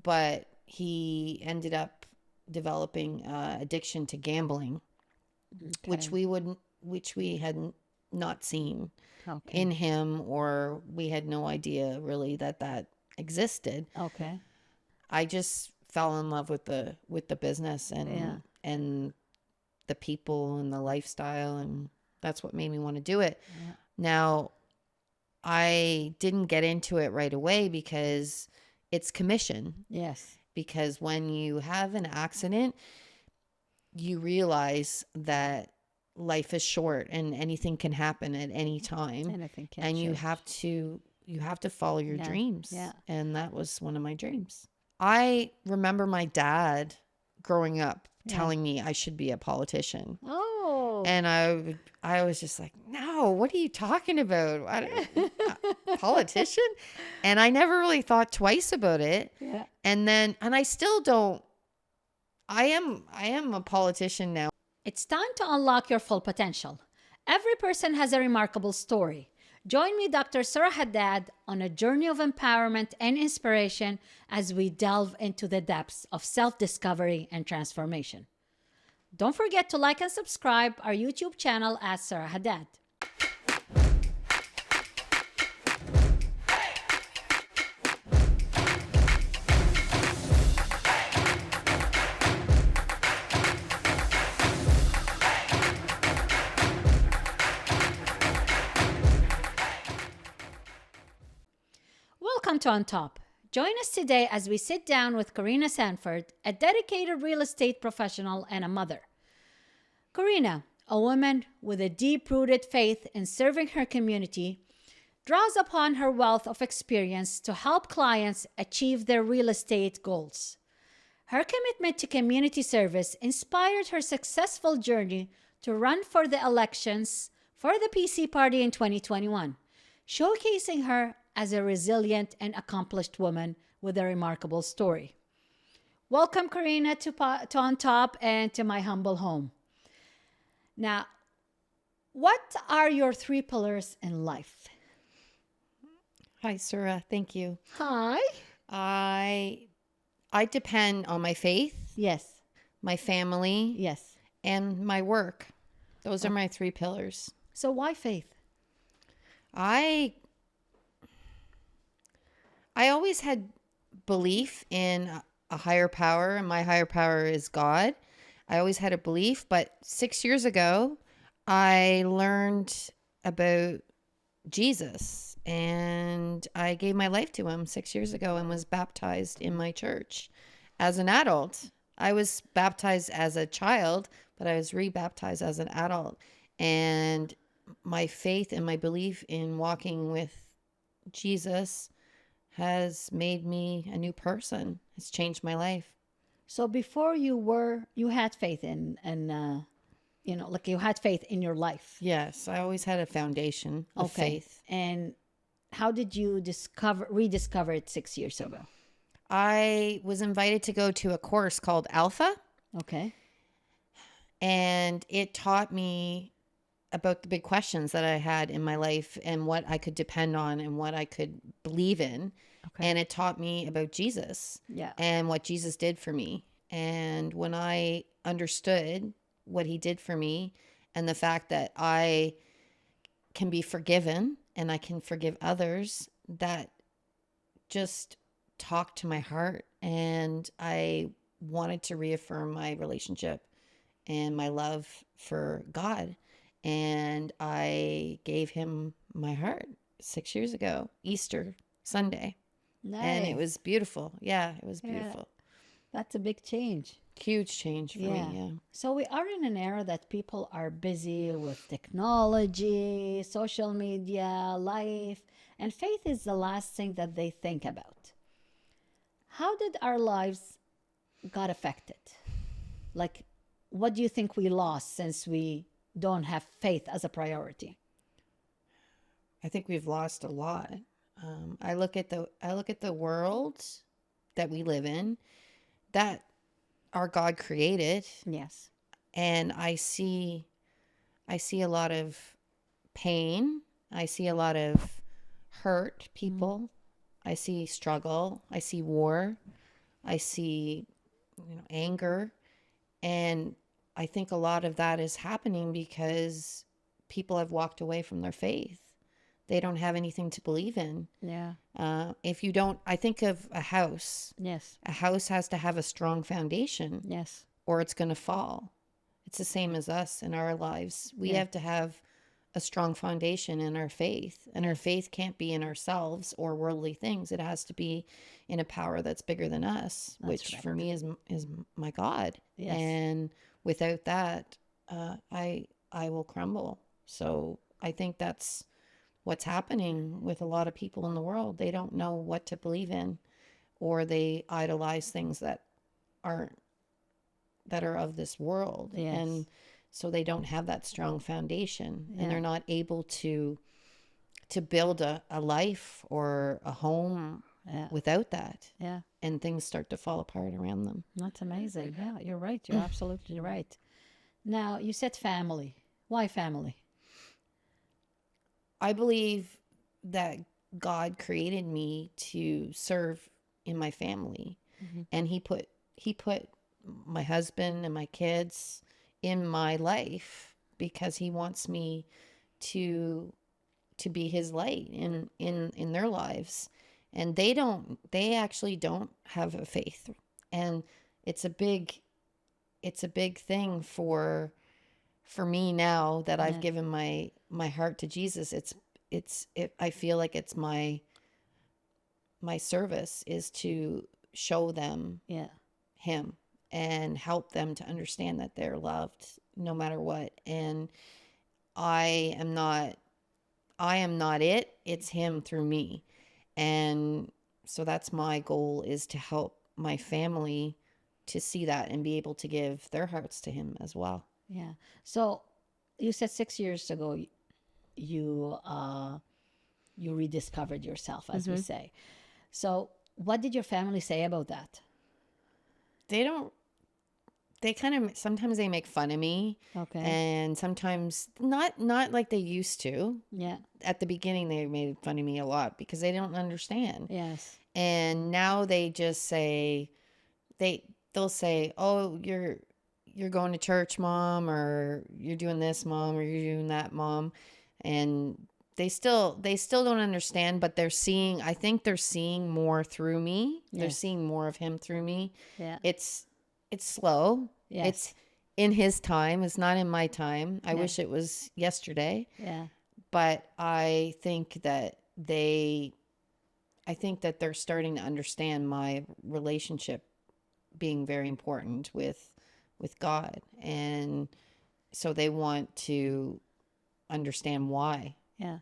but he ended up developing addiction to gambling, which Okay. which we had not seen Okay. in him, or we had no idea really that existed. Okay. I just fell in love with the business Yeah. and the people and the lifestyle, and that's what made me want to do it. Yeah. Now, I didn't get into it right away because it's commission. Yes. Because when you have an accident, you realize that life is short and anything can happen at any time, Anything can and change. you have to follow your Yeah. dreams, Yeah. and that was one of my dreams. I remember my dad growing up Yeah. telling me I should be a politician. Oh. And I was just like, no, what are you talking about? Politician? And I never really thought twice about it. Yeah. And I still don't. I am a politician now. It's time to unlock your full potential. Every person has a remarkable story. Join me, Dr. Sarah Haddad, on a journey of empowerment and inspiration as we delve into the depths of self discovery and transformation. Don't forget to like and subscribe our YouTube channel at Sarah Haddad. Welcome to On Top. Join us today as we sit down with Karina Sanford, a dedicated real estate professional and a mother. Karina, a woman with a deep rooted faith in serving her community, draws upon her wealth of experience to help clients achieve their real estate goals. Her commitment to community service inspired her successful journey to run for the elections for the PC Party in 2021, showcasing her as a resilient and accomplished woman with a remarkable story. Welcome, Karina, to On Top and to my humble home. Now, what are your three pillars in life? Hi, Sarah. Thank you. Hi. I I depend on my faith, Yes. my family, Yes. and my work. Those are Oh, my three pillars. so why faith? I I always had belief in a higher power, and my higher power is God. I always had a belief, but 6 years ago, I learned about Jesus, and I gave my life to him 6 years ago and was baptized in my church as an adult. I was baptized as a child, but I was rebaptized as an adult. And my faith and my belief in walking with Jesus has made me a new person. It's changed my life. So before you had faith in like you had faith in your life. Yes, I always had a foundation of Okay. faith. And how did you rediscover it 6 years ago? I was invited to go to a course called Alpha, Okay. and it taught me about the big questions that I had in my life and what I could depend on and what I could believe in. Okay. And it taught me about Jesus Yeah. and what Jesus did for me. And when I understood what he did for me and the fact that I can be forgiven and I can forgive others, that just talked to my heart. And I wanted to reaffirm my relationship and my love for God. And I gave him my heart 6 years ago, Easter Sunday. And it Nice. was beautiful. Yeah, it was Yeah. beautiful. That's a big change. Huge change for Yeah. me. Yeah. So we are in an era that people are busy with technology, social media, life, and faith is the last thing that they think about. How did our lives got affected? Like, what do you think we lost since we don't have faith as a priority? I think we've lost a lot. I look at the world that we live in, that our God created, Yes. and I see a lot of pain. I see a lot of hurt people. I see struggle. I see war. I see, anger. And I think a lot of that is happening because people have walked away from their faith. They don't have anything to believe in. Yeah. If you don't, I think of a house. Yes. A house has to have a strong foundation Yes. or it's going to fall. It's the same as us in our lives. We Yeah. have to have a strong foundation in our faith, and our faith can't be in ourselves or worldly things. It has to be in a power that's bigger than us, That's which right. for me is my God. Yes. And without that, I will crumble. So I think that's what's happening with a lot of people in the world. They don't know what to believe in, or they idolize things aren't that are of this world. Yes. And so they don't have that strong foundation, Yeah. and they're not able to build a life or a home Yeah. without that. Yeah. And things start to fall apart around them. That's amazing. Yeah, you're right. You're absolutely right. Now, you said family. Why family? I believe that God created me to serve in my family. And he put my husband and my kids in my life because he wants me to be his light in their lives. And they actually don't have a faith. And it's a big thing for me now that I've Yeah. given my heart to Jesus. I feel like it's my service is to show them Yeah. him and help them to understand that they're loved no matter what. And I am not it. It's him through me. And so that's my goal, is to help my family to see that and be able to give their hearts to him as well. Yeah. So you said 6 years ago you you rediscovered yourself, as we say. So what did your family say about that? They don't they kind of sometimes they make fun of me, Okay. and sometimes not like they used to. Yeah. At the beginning they made fun of me a lot because they don't understand. Yes. And now they just say they'll say, "Oh, you're going to church, mom," or "You're doing this, mom," or "You're doing that, mom." And they still don't understand, but I think they're seeing more through me. They're Yes. seeing more of him through me. Yeah. It's slow. Yes. It's in his time. It's not in my time. I Yeah. wish it was yesterday, Yeah. but I think that they're starting to understand my relationship being very important with God, and so they want to understand why, Yeah.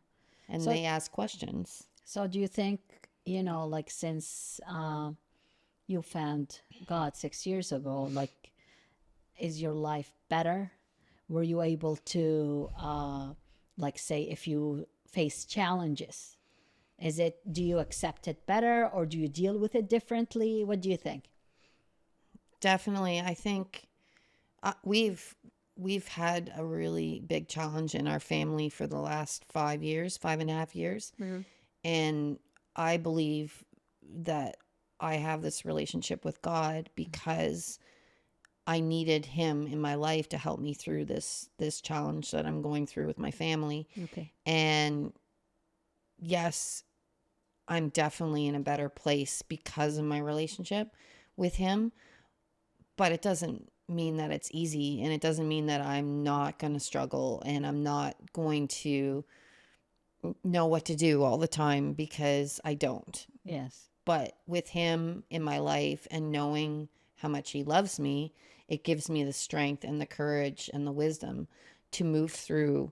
and So they ask questions. so do you think, like since you found God 6 years ago, like is your life better? Were you able to like say if you face challenges, do you accept it better or do you deal with it differently? What do you think? Definitely, I think we've had a really big challenge in our family for the last 5 years, 5.5 years. And I believe that I have this relationship with God because I needed him in my life to help me through this challenge that I'm going through with my family. Okay. And yes, I'm definitely in a better place because of my relationship with him, but it doesn't mean that it's easy, and it doesn't mean that I'm not going to struggle and I'm not going to know what to do all the time, because I don't. Yes. But with him in my life and knowing how much he loves me, it gives me the strength and the courage and the wisdom to move through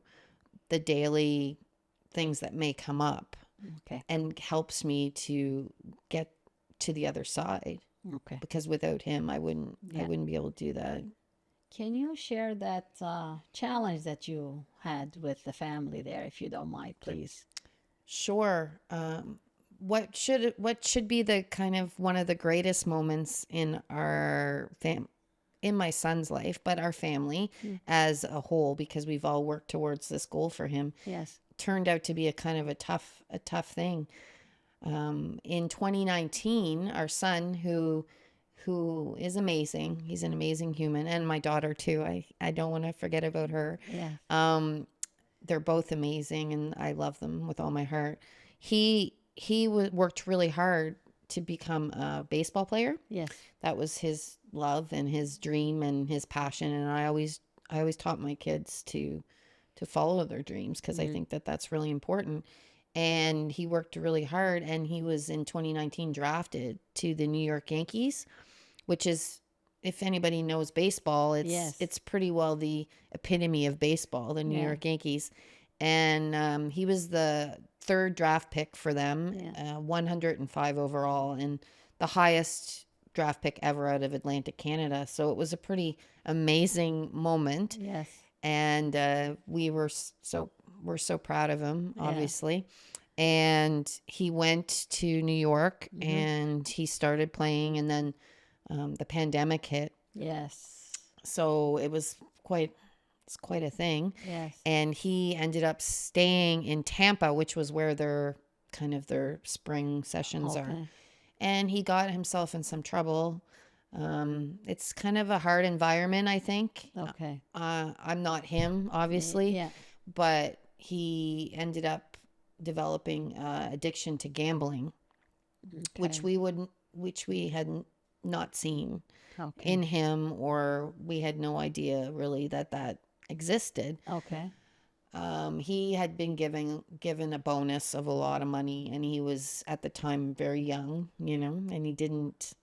the daily things that may come up, Okay. and helps me to get to the other side, Okay. because without him I wouldn't be able to do that. Can you share that challenge that you had with the family there, if you don't mind, please? Sure. What should be the kind of one of the greatest moments in in my son's life, but our family as a whole, because we've all worked towards this goal for him, Yes. turned out to be a kind of a tough thing. In 2019, our son, who who is amazing. He's an amazing human, and my daughter too. I don't want to forget about her. Yeah. They're both amazing, and I love them with all my heart. Worked really hard to become a baseball player. Yes. That was his love and his dream and his passion, and I always taught my kids to follow their dreams because I think that that's really important. And he worked really hard, and he was in 2019 drafted to the New York Yankees, which is, if anybody knows baseball, Yes. it's pretty well the epitome of baseball, the New Yeah. York Yankees. And he was the third draft pick for them, Yeah. 105 overall, and the highest draft pick ever out of Atlantic Canada. So it was a pretty amazing moment, Yes. and we're so proud of him, Yeah. obviously. And he went to New York and he started playing, and then the pandemic hit, Yes. so it's quite a thing. Yes. And he ended up staying in Tampa, which was where their spring sessions are. Okay. And he got himself in some trouble. It's kind of a hard environment, I think. Okay. I'm not him, obviously, Yeah. but he ended up developing addiction to gambling, which Okay. which we had not seen Okay. in him, or we had no idea really that existed. Okay. He had been given a bonus of a lot of money, and he was at the time very young, and he didn't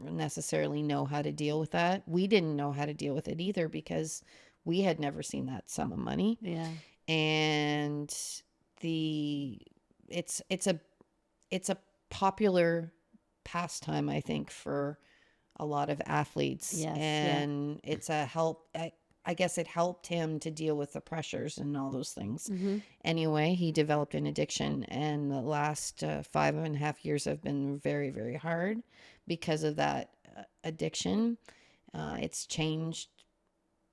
necessarily know how to deal with that. We didn't know how to deal with it either because we had never seen that sum of money. Yeah. And the it's a popular pastime, I think, for a lot of athletes. Yes, yeah. And it's a help. I guess it helped him to deal with the pressures and all those things. Anyway, he developed an addiction, and the last 5.5 years have been very, very hard because of that addiction. It's changed.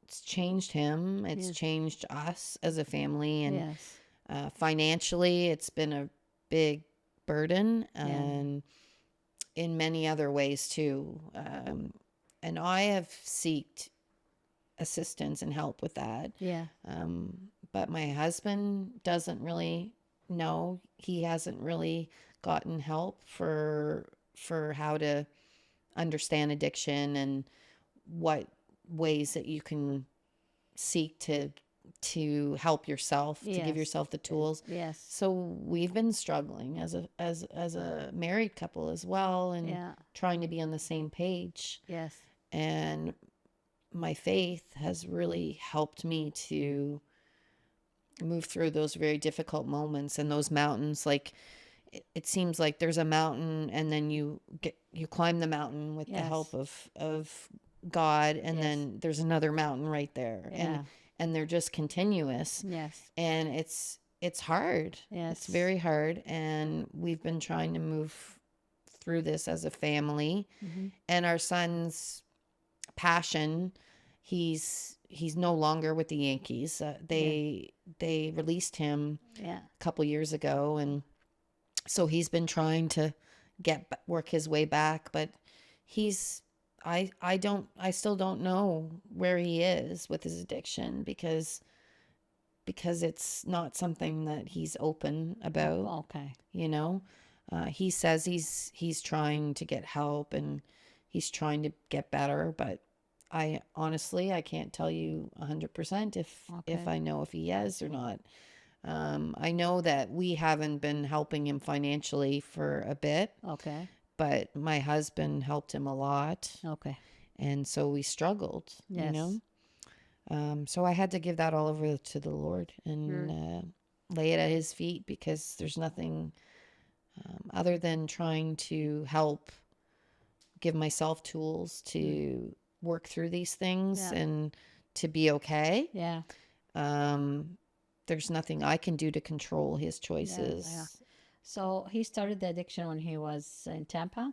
It's changed him. It's Yes. changed us as a family, and Yes. financially, it's been a big burden, and in many other ways too. And I have sought assistance and help with that. Yeah. But my husband doesn't really know. He hasn't really gotten help for how to understand addiction and what ways that you can seek to help yourself, to give Yes. yourself the tools. Yes. So we've been struggling as a married couple as well, and Yeah. trying to be on the same page. Yes. And my faith has really helped me to move through those very difficult moments and those mountains. Like it seems like there's a mountain, and then you climb the mountain with the Yes. help of God, and Yes. then there's another mountain right there. Yeah. And they're just continuous. Yes. And it's hard. Yes. It's very hard, and we've been trying to move through this as a family. And our son's passion, he's no longer with the Yankees. They released him Yeah. a couple years ago, and so he's been trying to work his way back, but I still don't know where he is with his addiction because it's not something that he's open about. Okay. He says he's trying to get help and he's trying to get better, but I honestly can't tell you 100% if Okay. I know if he is or not. I know that we haven't been helping him financially for a bit, Okay. but my husband helped him a lot, Okay. and so we struggled. Yes. So I had to give that all over to the Lord and lay it at his feet, because there's nothing other than trying to help give myself tools to work through these things Yeah. and to be okay. Yeah. There's nothing I can do to control his choices. Yeah. So he started the addiction when he was in Tampa.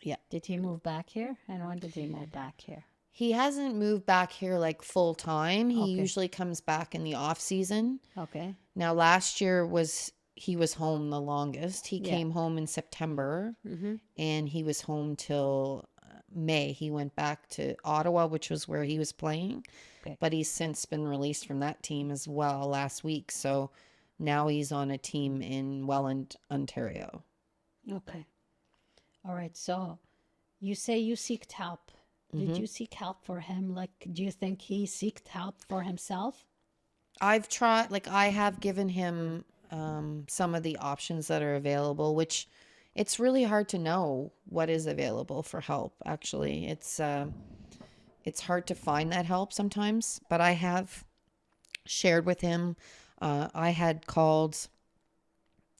Yeah. Did he move back here? And when did he move back here? He hasn't moved back here like full time. He Okay. usually comes back in the off season. Okay. Now last year he was home the longest. He Yeah. came home in September Mm-hmm. and he was home till May. He went back to Ottawa, which was where he was playing, Okay. but he's since been released from that team as well last week. So now he's on a team in Welland, Ontario. Okay. All right. So you say you seeked help. Did Hmm. you seek help for him? Like, do you think he seeked help for himself? I've tried, like, I have given him some of the options that are available, which it's really hard to know what is available for help, actually. It's hard to find that help sometimes, but I have shared with him. I had called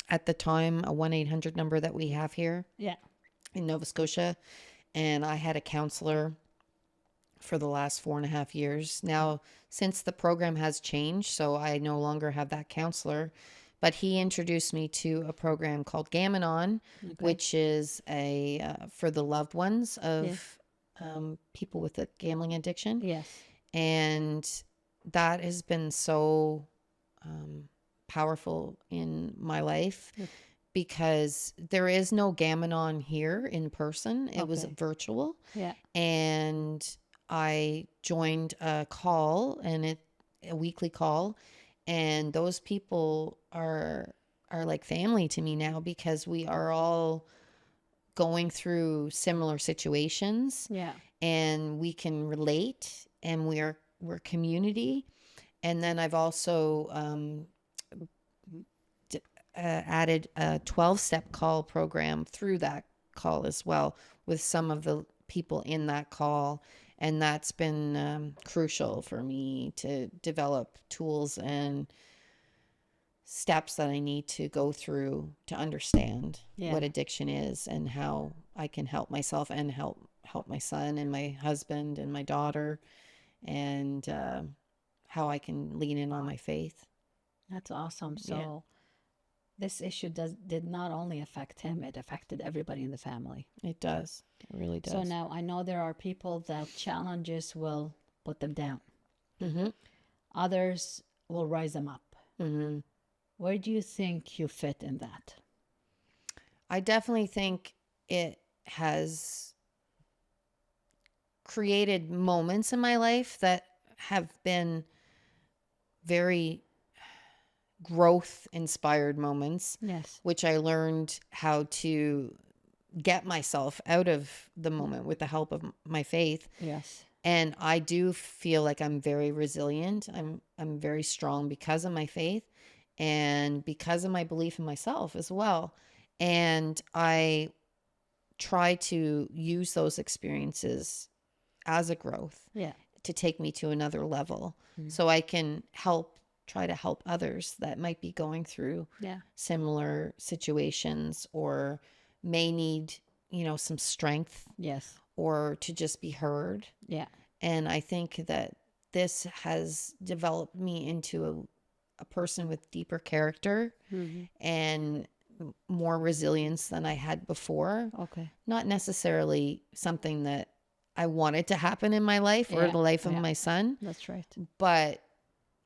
at the time a 1-800 number that we have here Yeah. in Nova Scotia, and I had a counselor for the last 4.5 years. Now, since the program has changed, so I no longer have that counselor, but he introduced me to a program called Gam-Anon, Okay. which is a for the loved ones Yeah. of people with a gambling addiction. Yes. And that has been so powerful in my life Yeah. because there is no Gam-Anon here in person. It was Okay. virtual. Yeah. And I joined a call and a weekly call, and those people are like family to me now because we are all going through similar situations Yeah. and we can relate and we're community. And then I've also added a 12-step call program through that call as well with some of the people in that call. And that's been crucial for me to develop tools and steps that I need to go through to understand Yeah. what addiction is and how I can help myself and help my son and my husband and my daughter, and how I can lean in on my faith. That's awesome. Yeah, So this issue did not only affect him, it affected everybody in the family. it does. It really So does. now I know there are people that challenges will put them down. Mm-hmm. Others will rise them up. Mm-hmm. Where do you think you fit in that? I definitely think it has created moments in my life that have been very growth inspired moments, Yes. which I learned how to get myself out of the moment with the help of my faith. Yes. And I do feel like I'm very resilient. I'm very strong because of my faith and because of my belief in myself as well. And I try to use those experiences as a growth Yeah. to take me to another level Mm. so I can try to help others that might be going through Yeah. similar situations or may need, some strength Yes. or to just be heard. Yeah. And I think that this has developed me into a person with deeper character Mm-hmm. and more resilience than I had before. Okay. Not necessarily something that I wanted to happen in my life or Yeah. the life of Yeah. my son, That's right. but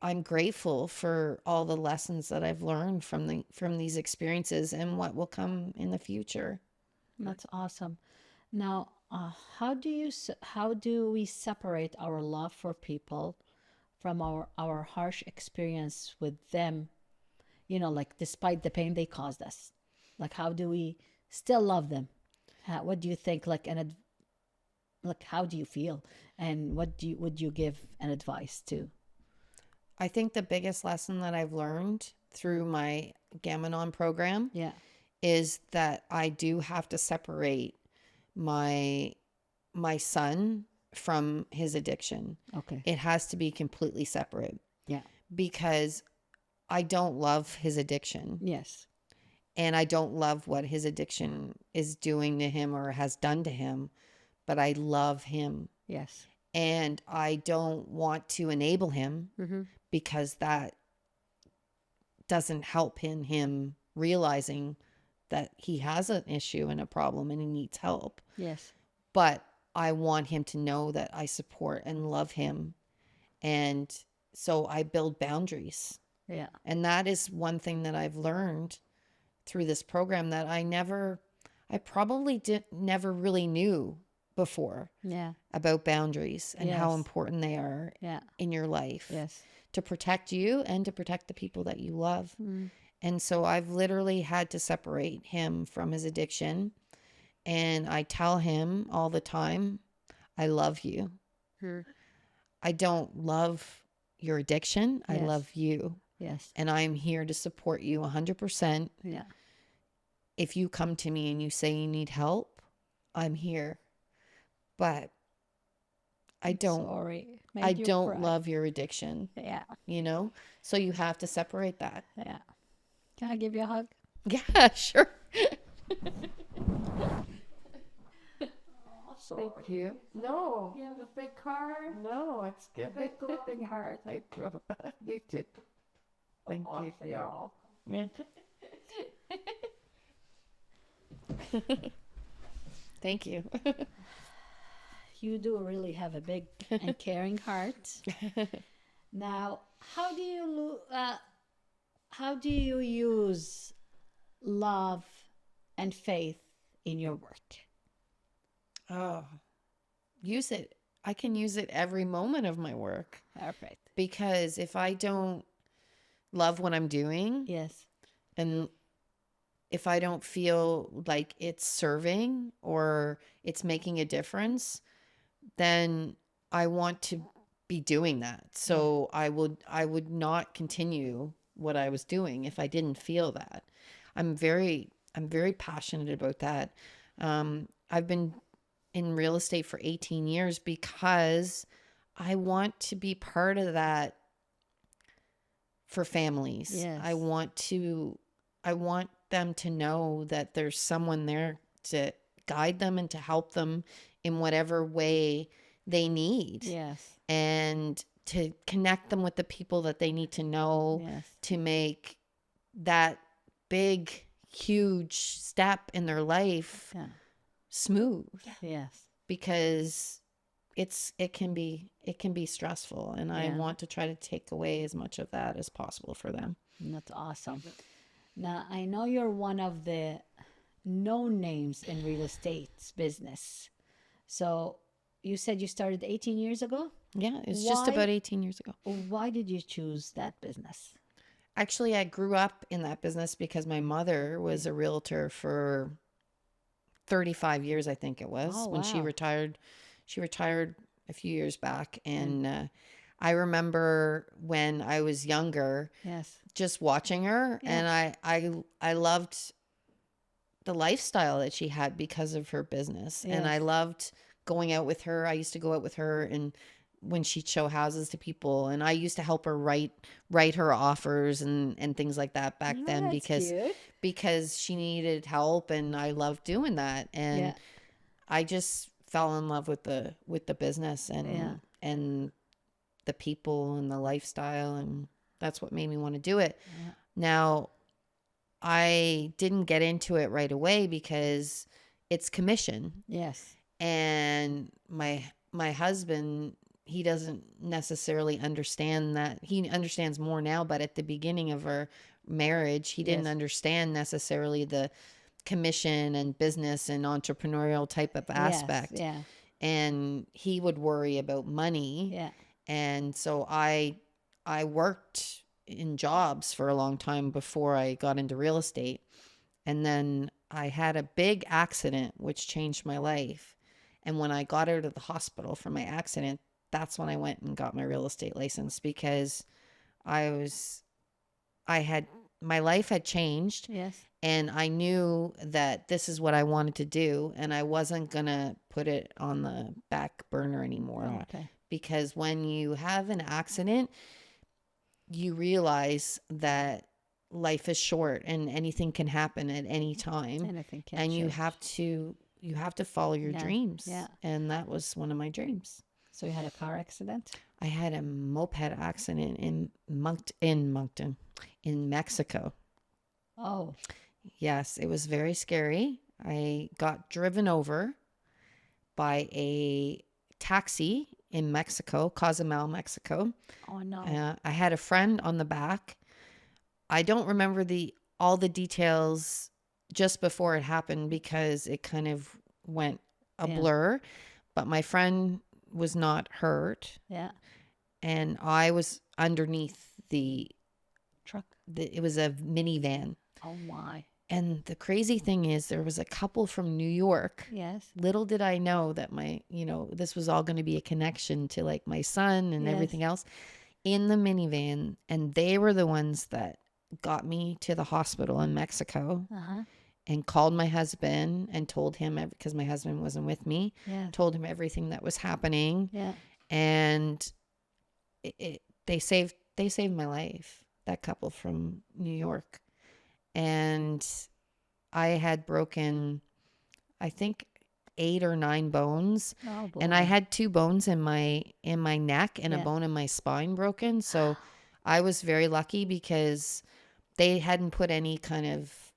I'm grateful for all the lessons that I've learned from these experiences and what will come in the future. That's awesome. Now, how do we separate our love for people from our harsh experience with them? Like despite the pain they caused us, like how do we still love them? What do you think? Like how do you feel, and what would you give an advice to? I think the biggest lesson that I've learned through my Gam-Anon program Yeah. is that I do have to separate my my son from his addiction. Okay. It has to be completely separate Yeah. because I don't love his addiction Yes. and I don't love what his addiction is doing to him or has done to him, but I love him Yes. and I don't want to enable him Mm-hmm. because that doesn't help in him realizing that he has an issue and a problem and he needs help. Yes. But I want him to know that I support and love him. And so I build boundaries. Yeah. And that is one thing that I've learned through this program that I probably never really knew before Yeah. about boundaries and how Yes. important they are Yeah. in your life Yes. to protect you and to protect the people that you love. Mm. And so I've literally had to separate him from his addiction. And I tell him all the time, I love you. Her. I don't love your addiction. I Yes. love you. Yes. And I'm here to support you 100%. Yeah. If you come to me and you say you need help, I'm here. But I don't Sorry. I Made you don't cry. love your addiction, Yeah. you know? So you have to separate that. Yeah. Can I give you a hug? Yeah, sure. Thank you. No. You have a big car. No, it's good. Big loving heart. I you did. Thank you for your Thank you. You do really have a big and caring heart. Now, how do you use love and faith in your work? Oh, use it. I can use it every moment of my work Perfect. because if I don't love what I'm doing Yes. and if I don't feel like it's serving or it's making a difference, then I want to be doing that. So I would not continue what I was doing if I didn't feel that. I'm very passionate about that. I've been in real estate for 18 years because I want to be part of that for families. Yes. I want them to know that there's someone there to guide them and to help them in whatever way they need Yes. and to connect them with the people that they need to know Yes. to make that big, huge step in their life Yeah. smooth Yes. because it can be stressful and I Yeah. want to try to take away as much of that as possible for them. That's awesome. Now, I know you're one of the known names in real estate business. So, you said you started 18 years ago? Yeah, it's just Why- about 18 years ago. Why did you choose that business? Actually, I grew up in that business because my mother was a realtor for 35 years, I think it was, Oh, when she wow. retired. She retired a few years back. And I remember when I was younger, Yes. just watching her, Yeah. and I loved the lifestyle that she had because of her business. And I Yes. loved going out with her. I used to go out with her and when she'd show houses to people, and I used to help her write her offers and things like that back Oh, then that's because cute. she needed help and I loved doing that. And Yeah. I just fell in love with the business Yeah. and the people and the lifestyle, and that's what made me want to do it. Yeah. Now, I didn't get into it right away because it's commission, Yes. and my husband, he doesn't necessarily understand that. He understands more now, but at the beginning of our marriage, he didn't Yes. understand necessarily the commission and business and entrepreneurial type of aspect. Yes. Yeah. And he would worry about money. Yeah. And so I worked in jobs for a long time before I got into real estate. And then I had a big accident which changed my life. And when I got out of the hospital from my accident, that's when I went and got my real estate license because I had my life had changed Yes. and I knew that this is what I wanted to do and I wasn't going to put it on the back burner anymore. Oh, okay. Because when you have an accident, you realize that life is short and anything can happen at any time. Anything can And you change. have to follow your Yeah, dreams. yeah. And that was one of my dreams. So you had a car accident? I had a moped accident in Mexico. Oh. Yes, it was very scary. I got driven over by a taxi in Mexico, Cozumel, Mexico. Oh no. I had a friend on the back. I don't remember the all the details just before it happened because it kind of went a Yeah. blur. But my friend was not hurt, Yeah. and I was underneath Truck. it was a minivan. Oh my. And the crazy thing is, there was a couple from New York. Yes. Little did I know that this was all going to be a connection to like my son and Yes. everything else in the minivan. And they were the ones that got me to the hospital in Mexico Uh-huh. and called my husband and told him, because my husband wasn't with me, Yeah. told him everything that was happening. Yeah. And they saved my life, that couple from New York. And I had broken, I think, 8 or 9 bones, Oh boy. and I had 2 bones in my neck and a Yeah. bone in my spine broken. So I was very lucky because they hadn't put any kind of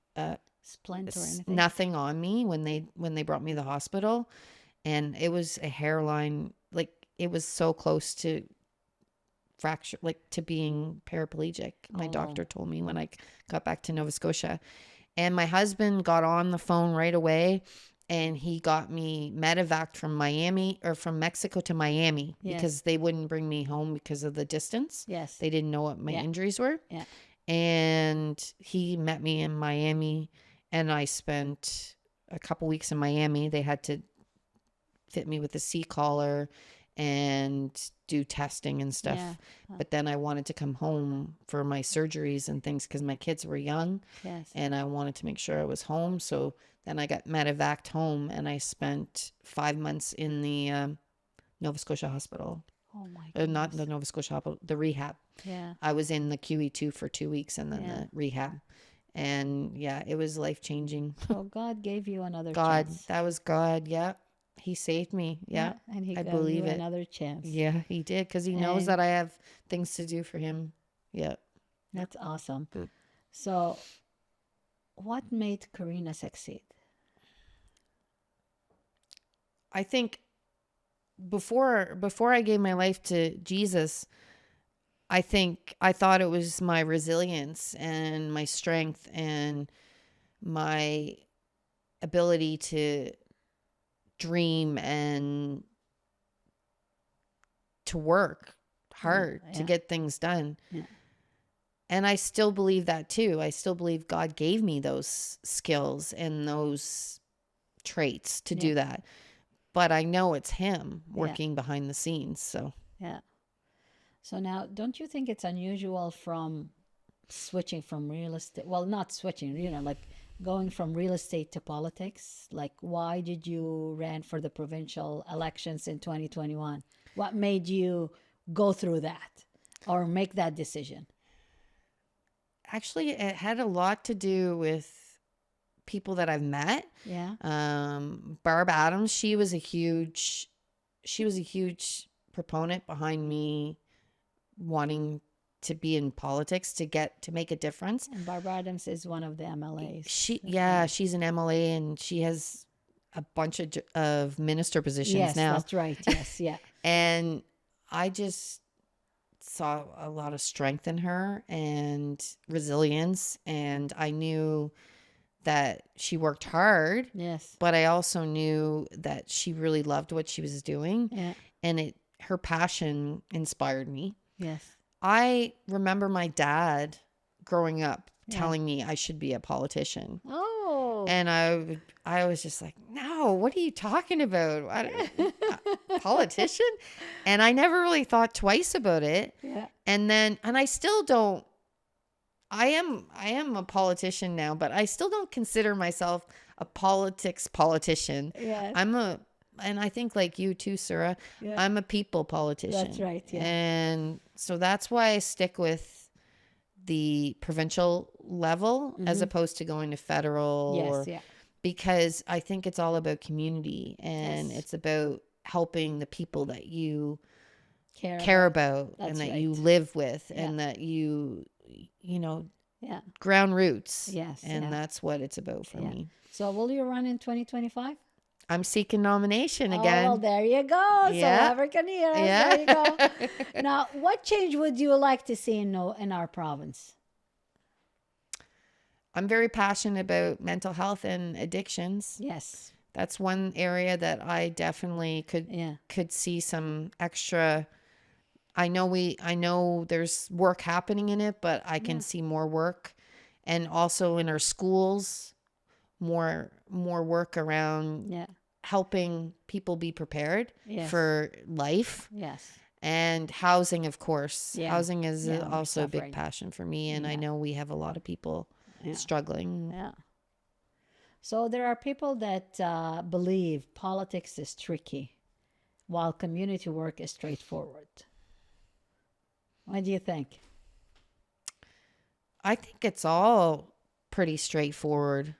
Splint or anything. nothing on me when they brought me to the hospital, and it was a hairline, like it was so close to fracture, like to being paraplegic. My Oh. doctor told me when I got back to Nova Scotia. And my husband got on the phone right away, and he got me medevaced from Mexico to Miami. Yes. Because they wouldn't bring me home because of the distance. Yes. They didn't know what my Yeah. injuries were. Yeah. And he met me in Miami, and I spent a couple weeks in Miami. They had to fit me with a C-collar and do testing and stuff. Yeah. But then I wanted to come home for my surgeries and things because my kids were young, Yes. and I wanted to make sure I was home. So then I got medevaced home, and I spent 5 months in the Nova Scotia hospital. Oh my Not goodness. the Nova Scotia hospital, the rehab. Yeah. I was in the QE2 for 2 weeks, and then Yeah. the rehab. And yeah, it was life-changing. So God gave you another God, chance. that was God. Yeah. He saved me. Yeah. And he I gave believe you it. another chance. Yeah, he did, because he knows And- that I have things to do for him. Yeah. That's awesome. Good. So what made Karina succeed? I think before I gave my life to Jesus, I think I thought it was my resilience and my strength and my ability to dream and to work hard to Yeah. get things done. Yeah. And I still believe that too. I still believe God gave me those skills and those traits to do that. But I know it's him working behind the scenes. So Yeah. So now, don't you think it's unusual from switching from real estate? Well, not switching, like going from real estate to politics. Like, why did you ran for the provincial elections in 2021? What made you go through that or make that decision? actually, it had a lot to do with people that I've met. Yeah. Barb Adams, she was a huge proponent behind me wanting to be in politics to make a difference. And Barbara Adams is one of the MLAs. She's an MLA, and she has a bunch of minister positions Yes, now. that's right. Yes, yeah. And I just saw a lot of strength in her and resilience, and I knew that she worked hard, Yes. but I also knew that she really loved what she was doing, Yeah. and her passion inspired me. Yes. I remember my dad growing up telling me I should be a politician. Oh. And I was just like, no, what are you talking about? A politician? And I never really thought twice about it. Yeah. And I still don't. I am a politician now, but I still don't consider myself a politician. Yes. And I think like you too, Sarah, Yeah. I'm a people politician. That's right, yeah. And so that's why I stick with the provincial level as opposed to going to federal. Yes, yeah. Because I think it's all about community, and Yes. it's about helping the people that you Care about That's and that right. you live with, Yeah. and that you Yeah. ground roots. Yes, And yeah. that's what it's about for Yeah. me. So will you run in 2025? I'm seeking nomination Oh, again. well, there you go. Yeah. So whoever hear us, Yeah. there you go. Now, what change would you like to see in our province? I'm very passionate about mental health and addictions. Yes. That's one area that I definitely Yeah. could see some extra. I know there's work happening in it, but I can Yeah. see more work, and also in our schools, more work around Yeah. helping people be prepared Yes. for life. Yes. And housing, of course. Yeah. Housing is Yeah. We're also a big suffering. passion for me, and I Yeah. know we have a lot of people Yeah. struggling. Yeah. So there are people that believe politics is tricky, while community work is straightforward. What do you think? I think it's all pretty straightforward.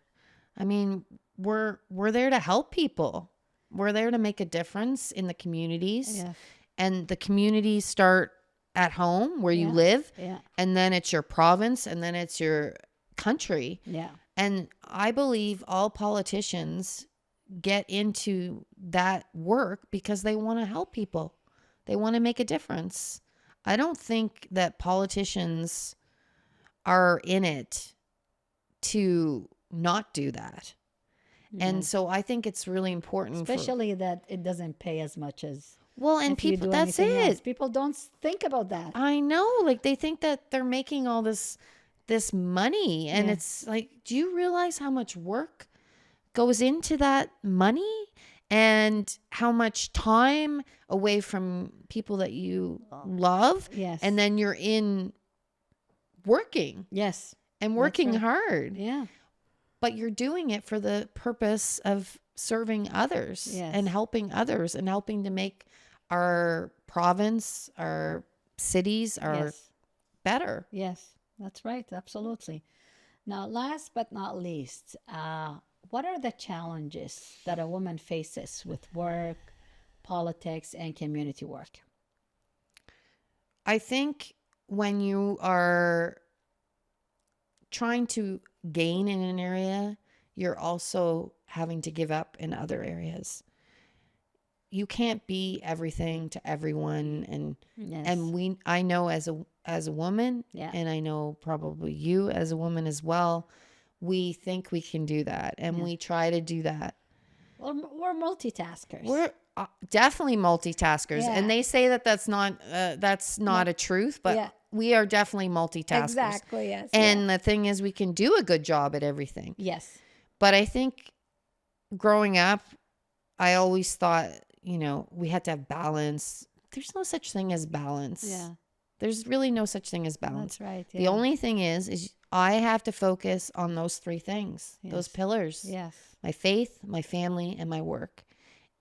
I mean, we're there to help people. We're there to make a difference in the communities, Yes. and the communities start at home where you Yeah. live, Yeah. and then it's your province, and then it's your country. Yeah. And I believe all politicians get into that work because they want to help people. They want to make a difference. I don't think that politicians are in it to not do that. And Yes. so I think it's really important for, Especially that it doesn't pay as much as well, and if you people, do that's anything else. it. People don't think about that. I know, like they think that they're making all this money, and Yeah. it's like, do you realize how much work goes into that money and how much time away from people that you love, Yes. and then you're in working Yes. and That's working right. hard, Yeah. but you're doing it for the purpose of serving others Yes. and helping to make our province, our cities, our Yes. better. Yes. That's right. Absolutely. Now, last but not least, what are the challenges that a woman faces with work, politics, and community work? I think when you are trying to gain in an area, you're also having to give up in other areas. You can't be everything to everyone, Yes. I know as a woman, Yeah. and I know probably you as a woman as well, we think we can do that, and Yeah. we try to do that. Well, we're multitaskers. We're definitely multitaskers, Yeah. and they say that that's not a truth, but Yeah. we are definitely multitaskers. Exactly. Yes. And the thing is, we can do a good job at everything. Yes. But I think growing up, I always thought, we had to have balance. There's no such thing as balance. Yeah. There's really no such thing as balance. That's right. The Yeah. only thing is I have to focus on those three things, those Yes. pillars: Yes. my faith, my family, and my work.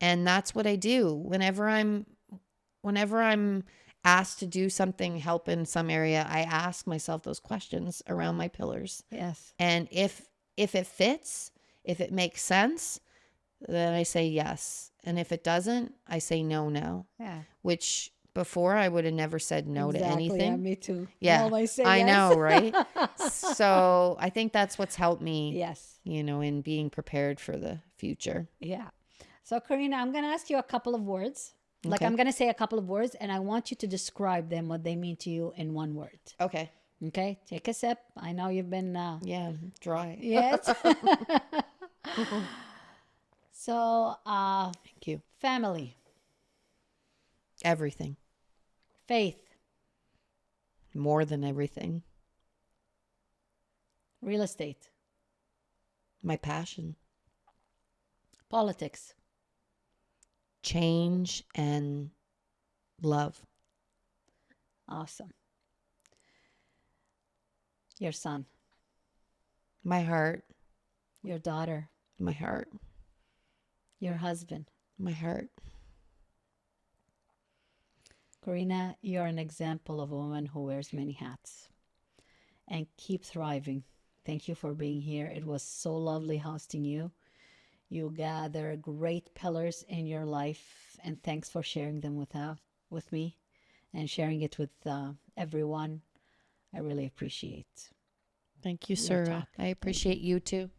And that's what I do whenever I'm asked to do something, help in some area. I ask myself those questions around my pillars. Yes. And if it fits, if it makes sense, then I say yes. And if it doesn't, I say no now. Yeah. Which before I would have never said no to Exactly. anything. Yeah, me too. Yeah, Now I say I yes. know, right? So I think that's what's helped me, Yes. in being prepared for the future. Yeah. So, Karina, I'm going to ask you a couple of words. Like, Okay. I'm going to say a couple of words, and I want you to describe them, what they mean to you in one word. Okay. Okay? Take a sip. I know you've been. Yeah, dry. Yes. So, Thank you. family, Everything. faith, More than everything. real estate, My passion. politics, Change and love. awesome. Your son, My heart. your daughter, My heart. your husband. My heart. Karina, you're an example of a woman who wears many hats and keep thriving. Thank you for being here. It was so lovely hosting you. You gather great pillars in your life, and thanks for sharing them with me and sharing it with everyone. I really appreciate Thank you, your sir. talk. I appreciate you too.